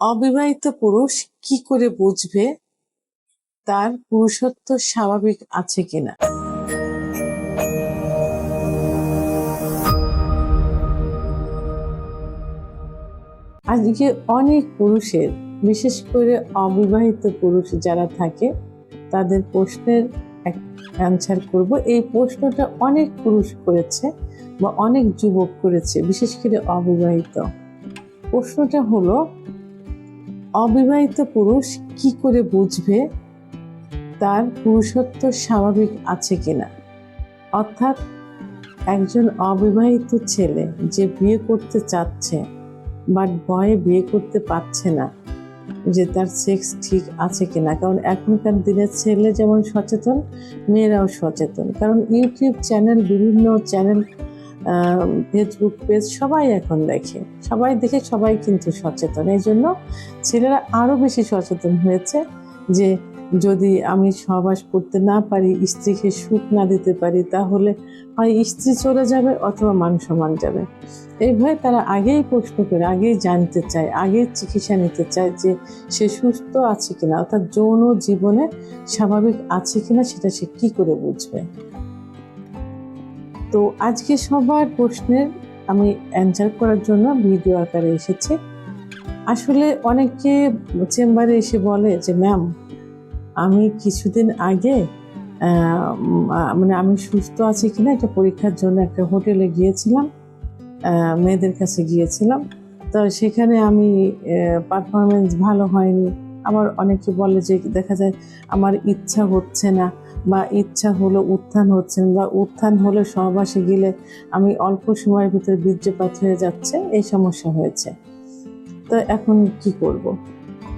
অবিবাহিত পুরুষ কি করে বুঝবে তার পুরুষত্ব স্বাভাবিক আছে কিনা? আজকে অনেক পুরুষের, বিশেষ করে অবিবাহিত পুরুষ যারা থাকে, তাদের প্রশ্নের অ্যান্সার করব। এই প্রশ্নটা অনেক পুরুষ করেছে বা অনেক যুবক করেছে, বিশেষ করে অবিবাহিত। প্রশ্নটা হলো, অবিবাহিত পুরুষ কি করে বুঝবে তার পুরুষত্ব স্বাভাবিক আছে কিনা? অর্থাৎ একজন অবিবাহিত ছেলে যে বিয়ে করতে চাচ্ছে বাট ভয়ে বিয়ে করতে পারছে না, যে তার সেক্স ঠিক আছে কিনা। কারণ এখনকার দিনের ছেলে যেমন সচেতন, মেয়েরাও সচেতন। কারণ ইউটিউব চ্যানেল, বিভিন্ন চ্যানেল, ফেসবুক পেজ সবাই এখন দেখে, সবাই কিন্তু সচেতন। এই জন্য ছেলেরা আরো বেশি সচেতন হয়েছে যে যদি আমি সহবাস করতে না পারি, স্ত্রীকে সুখ না দিতে পারি, তাহলে হয় স্ত্রী চলে যাবে অথবা মান সম্মান যাবে। এই ভয়ে তারা আগেই প্রশ্ন করে, আগেই জানতে চায়, আগেই চিকিৎসা নিতে চায় যে সে সুস্থ আছে কিনা, অর্থাৎ যৌন জীবনে স্বাভাবিক আছে কিনা সেটা সে কি করে বুঝবে। তো আজকে সবার প্রশ্নের আমি অ্যান্সার করার জন্য ভিডিও আকারে এসেছি। আসলে অনেকে চেম্বারে এসে বলে যে ম্যাম, আমি কিছুদিন আগে মানে আমি সুস্থ আছি কিনা এটা পরীক্ষার জন্য একটা হোটেলে গিয়েছিলাম, মেয়েদের কাছে গিয়েছিলাম। তো সেখানে আমি পারফরমেন্স ভালো হয়নি। আবার অনেকে বলে যে দেখা যায় আমার ইচ্ছা হচ্ছে না, বা ইচ্ছা হলো উত্থান হচ্ছে না, বা উত্থান হলে সহবাসে গেলে আমি অল্প সময়ের ভিতরে বীর্যপাত হয়ে যাচ্ছে, এই সমস্যা হয়েছে। তো এখন কি করব?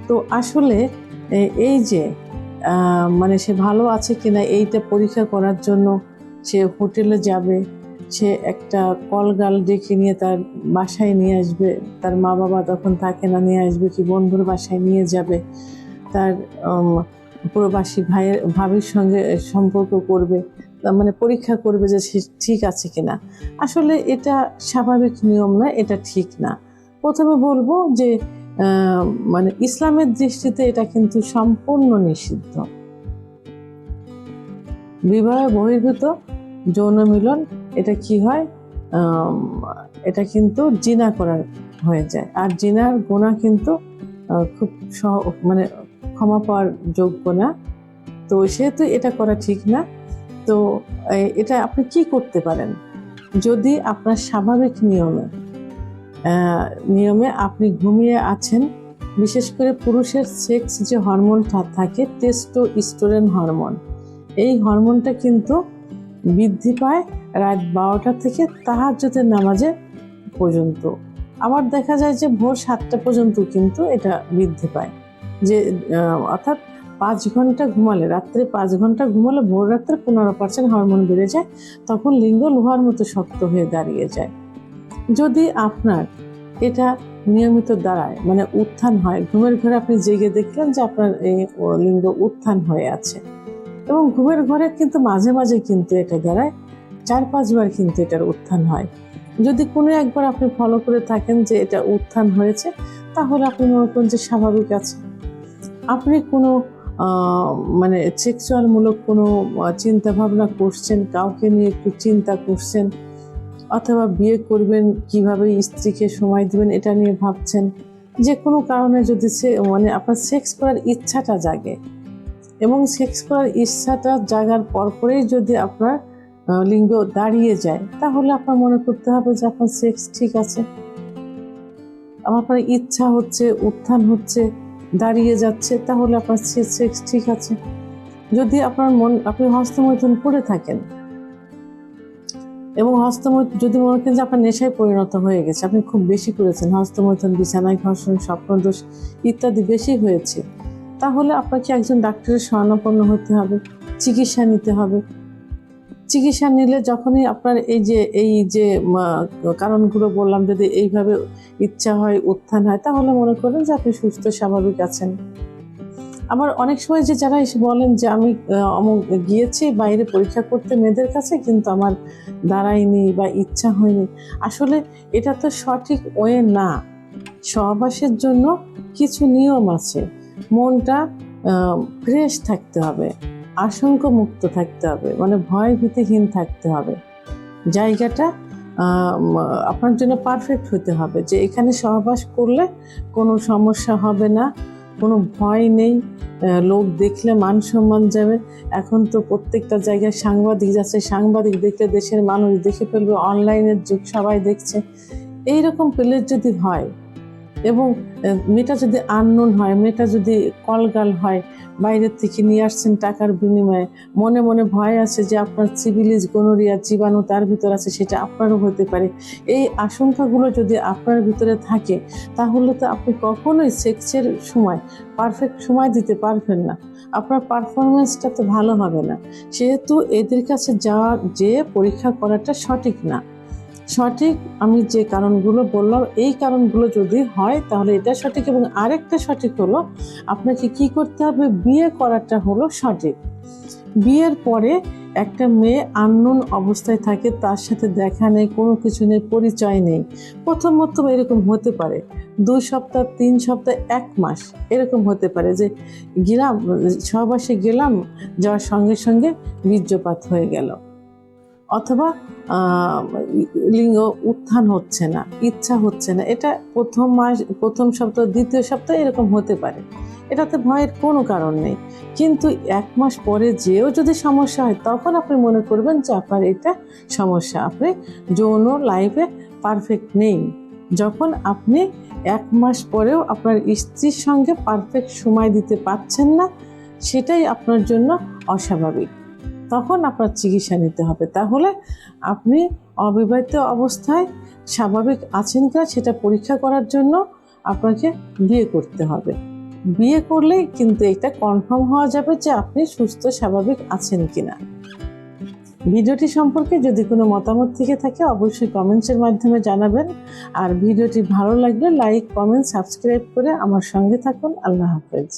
তো আসলে এই যে মানে সে ভালো আছে কিনা এইটা পরীক্ষা করার জন্য সে হোটেলে যাবে, সে একটা কল গার্ল ডেকে নিয়ে তার বাসায় নিয়ে আসবে, তার মা বাবা তখন থাকে না, নিয়ে আসবে কি বন্ধুর বাসায় নিয়ে যাবে, তার প্রবাসী ভাবির সঙ্গে সম্পর্ক করবে, মানে পরীক্ষা করবে যে সে ঠিক আছে কিনা। আসলে এটা স্বাভাবিক নিয়ম না, এটা ঠিক না। প্রথমে বলবো যে মানে ইসলামের দৃষ্টিতে এটা কিন্তু সম্পূর্ণ নিষিদ্ধ। বিবাহ বহির্ভূত যৌন মিলন এটা কি হয়, এটা কিন্তু জিনা করার হয়ে যায়। আর জিনার গুনাহ কিন্তু খুব মানে ক্ষমা পাওয়ার যোগ্য না। তো সেহেতু এটা করা ঠিক না। তো এটা আপনি কি করতে পারেন, যদি আপনার স্বাভাবিক নিয়মে আপনি ঘুমিয়ে আছেন। বিশেষ করে পুরুষের সেক্স যে হরমোনটা থাকে, টেস্টোস্টেরন হরমোন, এই হরমোনটা কিন্তু বৃদ্ধি পায় রাত 12টা থেকে তাহাজ্জুদের নামাজে পর্যন্ত। আবার দেখা যায় যে ভোর 7টা পর্যন্ত কিন্তু এটা বৃদ্ধি পায়। যে অর্থাৎ 5 ঘন্টা ঘুমালে, রাত্রে 5 ঘন্টা ঘুমালে ভোর রাত্রে 15% হরমোন বেড়ে যায়, তখন লিঙ্গ লোহার মতো শক্ত হয়ে দাঁড়িয়ে যায়। যদি আপনার এটা নিয়মিত দাঁড়ায়, মানে উত্থান হয়, ঘুমের ঘরে আপনি জেগে দেখলেন যে আপনার এই লিঙ্গ উত্থান হয়ে আছে, এবং ঘুমের ঘরে কিন্তু মাঝে মাঝে কিন্তু এটা দাঁড়ায়, 4-5 বার কিন্তু এটার উত্থান হয়। যদি কোনো একবার আপনি ফলো করে থাকেন যে এটা উত্থান হয়েছে, তাহলে আপনি মনে করেন যে স্বাভাবিক আছে। আপনি কোনো মানে সেক্সুয়াল মূলক কোনো চিন্তা ভাবনা করছেন, কাউকে নিয়ে একটু চিন্তা করছেন, অথবা বিয়ে করবেন, কিভাবে স্ত্রীকে সময় দেবেন এটা নিয়ে ভাবছেন, যে কোনো কারণে যদি মানে আপনার সেক্স করার ইচ্ছাটা জাগে, এবং সেক্স করার ইচ্ছাটা জাগার পরপরেই যদি আপনার লিঙ্গ দাঁড়িয়ে যায়, তাহলে আপনার মনে করতে হবে যে আপনার সেক্স ঠিক আছে। আপনার ইচ্ছা হচ্ছে, উত্থান হচ্ছে, দাঁড়িয়ে যাচ্ছে, তাহলে আপনার সেক্স ঠিক আছে। যদি আপনি হস্তমৈথুন করে থাকেন, এবং যদি মনে করেন যে আপনার নেশায় পরিণত হয়ে গেছে, আপনি খুব বেশি করেছেন, হস্তমৈথুন, বিছানায় ঘর্ষণ, স্বপ্নদোষ ইত্যাদি বেশি হয়েছে, তাহলে আপনাকে একজন ডাক্তারের শরণাপন্ন হতে হবে, চিকিৎসা নিতে হবে। চিকিৎসা নিলে যখনই আপনার এই যে কারণগুলো বললাম, যদি এইভাবে ইচ্ছা হয়, উত্থান হয়, তাহলে মনে করেন যে আপনি সুস্থ স্বাভাবিক আছেন। আবার অনেক সময় যে যারা এসে বলেন যে আমি গিয়েছি বাইরে পরীক্ষা করতে মেয়েদের কাছে, কিন্তু আমার দাঁড়ায়নি বা ইচ্ছা হয়নি, আসলে এটা তো সঠিক ওয়ে না। সহবাসের জন্য কিছু নিয়ম আছে। মনটা ফ্রেশ থাকতে হবে, আশঙ্কা মুক্ত থাকতে হবে, মানে ভয় ভীতিহীন থাকতে হবে। জায়গাটা আপনার জন্য পারফেক্ট হতে হবে, যে এখানে সহবাস করলে কোনো সমস্যা হবে না, কোনো ভয় নেই, লোক দেখলে মান সম্মান যাবে। এখন তো প্রত্যেকটা জায়গায় সাংবাদিক যাচ্ছে, সাংবাদিক দেখলে দেশের মানুষ দেখে ফেলবে, অনলাইনের যুগ, সবাই দেখছে। এইরকম প্লেস যদি হয় এবং মেয়েটা যদি আননোন হয়, মেয়েটা যদি কলগাল হয়, বাইরের থেকে নিয়ে আসছেন টাকার বিনিময়ে, মনে মনে ভয় আছে যে আপনার সিভিলিজ গোনোরিয়া জীবাণু তার ভিতর আছে, সেটা আপনারও হতে পারে। এই আশঙ্কাগুলো যদি আপনার ভিতরে থাকে, তাহলে তো আপনি কখনোই সেক্সের সময় পারফেক্ট সময় দিতে পারবেন না, আপনার পারফরমেন্সটা তো ভালো হবে না। সেহেতু এদের কাছে যে পরীক্ষা করাটা সঠিক না। সঠিক আমি যে কারণগুলো বললাম, এই কারণগুলো যদি হয় তাহলে এটা সঠিক। এবং আরেকটা সঠিক হলো, আপনাকে কি করতে হবে, বিয়ে করাটা হলো সঠিক। বিয়ের পরে একটা মেয়ে আননোন অবস্থায় থাকে, তার সাথে দেখা নেই, কোনো কিছু নেই, পরিচয় নেই। প্রথমত এরকম হতে পারে 2 সপ্তাহ, 3 সপ্তাহ, 1 মাস এরকম হতে পারে যে গেলাম, সহবাসে গেলাম, যাওয়ার সঙ্গে সঙ্গে বীর্যপাত হয়ে গেল, অথবা লিঙ্গ উত্থান হচ্ছে না, ইচ্ছা হচ্ছে না। এটা প্রথম মাস, প্রথম সপ্তাহ, দ্বিতীয় সপ্তাহ এরকম হতে পারে, এটাতে ভয়ের কোনো কারণ নেই। কিন্তু 1 মাস পরে যেও যদি সমস্যা হয়, তখন আপনি মনে করবেন যে আপনার এটা সমস্যা, আপনি যৌন লাইফে পারফেক্ট নেই। যখন আপনি 1 মাস পরেও আপনার স্ত্রীর সঙ্গে পারফেক্ট সময় দিতে পারছেন না, সেটাই আপনার জন্য অস্বাভাবিক। তখন আপনার চিকিৎসা নিতে হবে। তাহলে আপনি অবিবাহিত অবস্থায় স্বাভাবিক আছেন কিনা সেটা পরীক্ষা করার জন্য আপনাকে বিয়ে করতে হবে। বিয়ে করলেই কিন্তু এটা কনফার্ম হওয়া যাবে যে আপনি সুস্থ স্বাভাবিক আছেন কিনা। ভিডিওটি সম্পর্কে যদি কোনো মতামত থেকে থাকে, অবশ্যই কমেন্টসের মাধ্যমে জানাবেন। আর ভিডিওটি ভালো লাগলে লাইক, কমেন্ট, সাবস্ক্রাইব করে আমার সঙ্গে থাকুন। আল্লাহ হাফেজ।